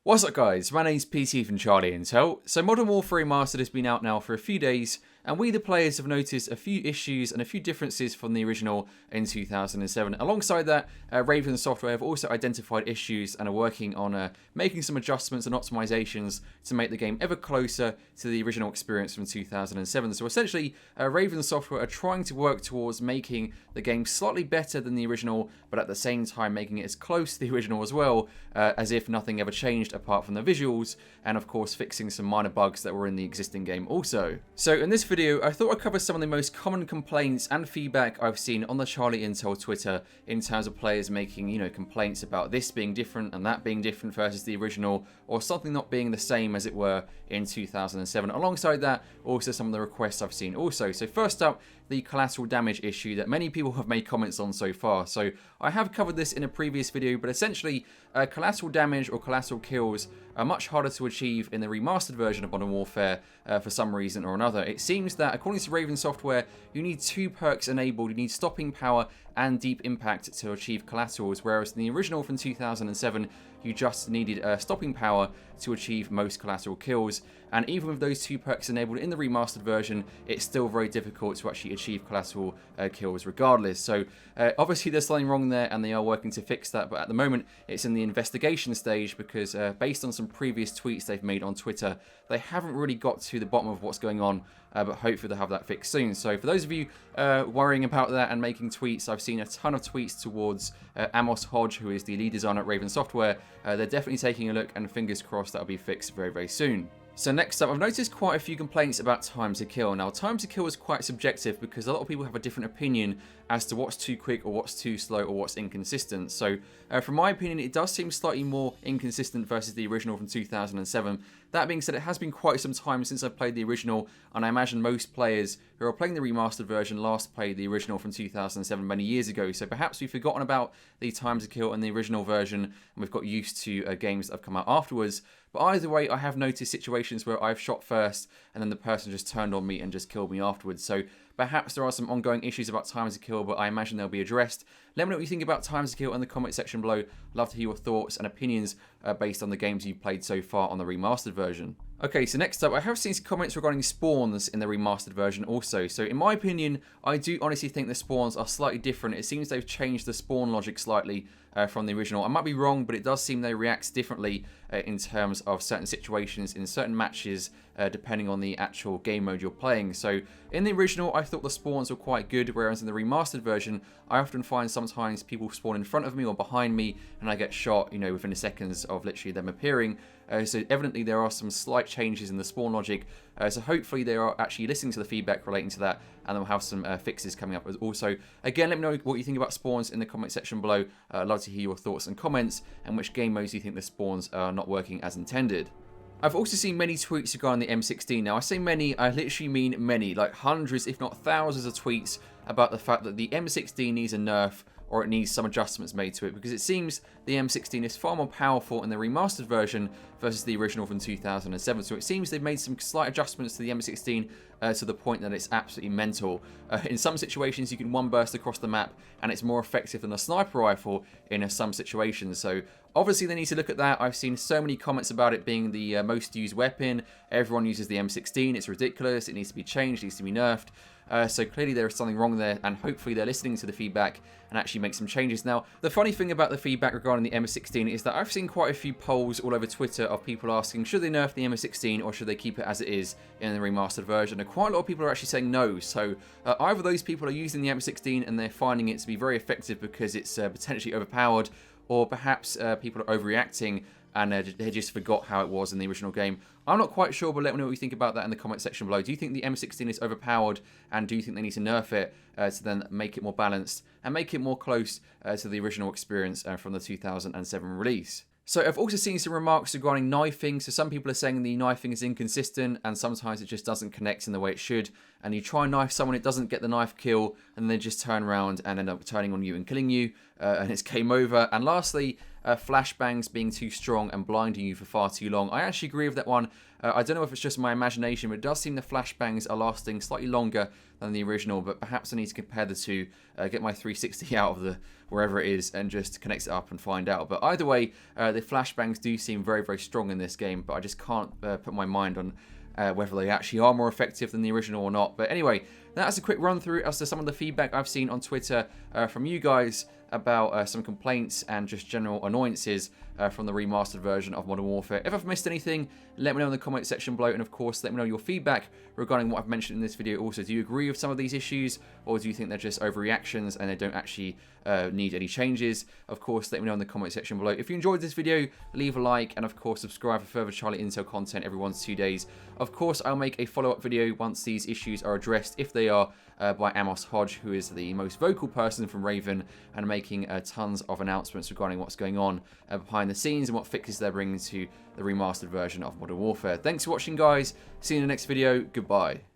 What's up guys, my name's Petey from Charlie Intel. So Modern Warfare Remastered has been out now for a few days, and we the players have noticed a few issues and a few differences from the original in 2007. Alongside that, Raven Software have also identified issues and are working on making some adjustments and optimizations to make the game ever closer to the original experience from 2007. So essentially, Raven Software are trying to work towards making the game slightly better than the original, but at the same time making it as close to the original as well, as if nothing ever changed apart from the visuals, and of course fixing some minor bugs that were in the existing game also. So in this video, I thought I'd cover some of the most common complaints and feedback I've seen on the Charlie Intel Twitter in terms of players making, complaints about this being different and that being different versus the original, or something not being the same as it were in 2007. Alongside that, also some of the requests I've seen also. So first up, the collateral damage issue that many people have made comments on so far. So I have covered this in a previous video, but essentially collateral damage or collateral kills are much harder to achieve in the remastered version of Modern Warfare for some reason or another. It seems that according to Raven Software, you need two perks enabled. You need stopping power and deep impact to achieve collaterals, whereas in the original from 2007, you just needed stopping power to achieve most collateral kills. And even with those two perks enabled in the remastered version, it's still very difficult to actually achieve collateral kills regardless. So obviously there's something wrong there and they are working to fix that, but at the moment it's in the investigation stage because based on some previous tweets they've made on Twitter, they haven't really got to the bottom of what's going on, but hopefully they'll have that fixed soon. So for those of you worrying about that and making tweets, I've seen a ton of tweets towards Amos Hodge, who is the lead designer at Raven Software. They're definitely taking a look, and fingers crossed that'll be fixed very, very soon. So next up, I've noticed quite a few complaints about time to kill. Now, time to kill is quite subjective because a lot of people have a different opinion as to what's too quick or what's too slow or what's inconsistent. So from my opinion, it does seem slightly more inconsistent versus the original from 2007. That being said, it has been quite some time since I played the original, and I imagine most players who are playing the remastered version last played the original from 2007 many years ago. So perhaps we've forgotten about the time to kill in the original version, and we've got used to games that have come out afterwards. But either way, I have noticed situations where I've shot first and then the person just turned on me and just killed me afterwards. So perhaps there are some ongoing issues about time to kill, but I imagine they'll be addressed. Let me know what you think about time to kill in the comment section below. Love to hear your thoughts and opinions based on the games you've played so far on the remastered version. Okay, so next up, I have seen some comments regarding spawns in the remastered version also. So in my opinion, I do honestly think the spawns are slightly different. It seems they've changed the spawn logic slightly from the original. I might be wrong, but it does seem they react differently in terms of certain situations in certain matches depending on the actual game mode you're playing. So in the original, I thought the spawns were quite good, whereas in the remastered version, I often find sometimes people spawn in front of me or behind me and I get shot, within seconds of literally them appearing. So evidently there are some slight changes in the spawn logic, so hopefully they are actually listening to the feedback relating to that, and they'll have some fixes coming up also. Again, let me know what you think about spawns in the comment section below. I'd love to hear your thoughts and comments, and which game modes you think the spawns are not working as intended. I've also seen many tweets regarding the M16. Now, I say many, I literally mean many, like hundreds, if not thousands of tweets about the fact that the M16 needs a nerf, or it needs some adjustments made to it, because it seems the M16 is far more powerful in the remastered version versus the original from 2007. So it seems they've made some slight adjustments to the M16 to the point that it's absolutely mental. In some situations, you can one burst across the map, and it's more effective than a sniper rifle in some situations. So obviously they need to look at that. I've seen so many comments about it being the most used weapon. Everyone uses the M16. It's ridiculous. It needs to be changed. It needs to be nerfed. So clearly there is something wrong there, and hopefully they're listening to the feedback and actually make some changes. Now, the funny thing about the feedback regarding the M16 is that I've seen quite a few polls all over Twitter of people asking, should they nerf the M16 or should they keep it as it is in the remastered version? And quite a lot of people are actually saying no. So either those people are using the M16 and they're finding it to be very effective because it's potentially overpowered, or perhaps people are overreacting and they just forgot how it was in the original game. I'm not quite sure, but let me know what you think about that in the comment section below. Do you think the M16 is overpowered, and do you think they need to nerf it to then make it more balanced and make it more close to the original experience from the 2007 release? So I've also seen some remarks regarding knifing. So some people are saying the knifing is inconsistent and sometimes it just doesn't connect in the way it should. and you try and knife someone, it doesn't get the knife kill, and they just turn around and end up turning on you and killing you, and it's game over. And lastly, flashbangs being too strong and blinding you for far too long. I actually agree with that one. I don't know if it's just my imagination, but it does seem the flashbangs are lasting slightly longer than the original, but perhaps I need to compare the two, get my 360 out of the wherever it is and just connect it up and find out. But either way, the flashbangs do seem very, very strong in this game, but I just can't put my mind on whether they actually are more effective than the original or not. But anyway, that's a quick run through as to some of the feedback I've seen on Twitter from you guys about some complaints and just general annoyances from the remastered version of Modern Warfare. If I've missed anything, let me know in the comment section below, and of course let me know your feedback regarding what I've mentioned in this video. Also, do you agree with some of these issues, or do you think they're just overreactions and they don't actually need any changes? Of course, let me know in the comment section below. If you enjoyed this video, leave a like, and of course subscribe for further Charlie Intel content every 1 to 2 days. Of course, I'll make a follow-up video once these issues are addressed, if they are, by Amos Hodge, who is the most vocal person from Raven, and making tons of announcements regarding what's going on behind the scenes and what fixes they're bringing to the remastered version of Modern Warfare. Thanks for watching, guys. See you in the next video. Goodbye.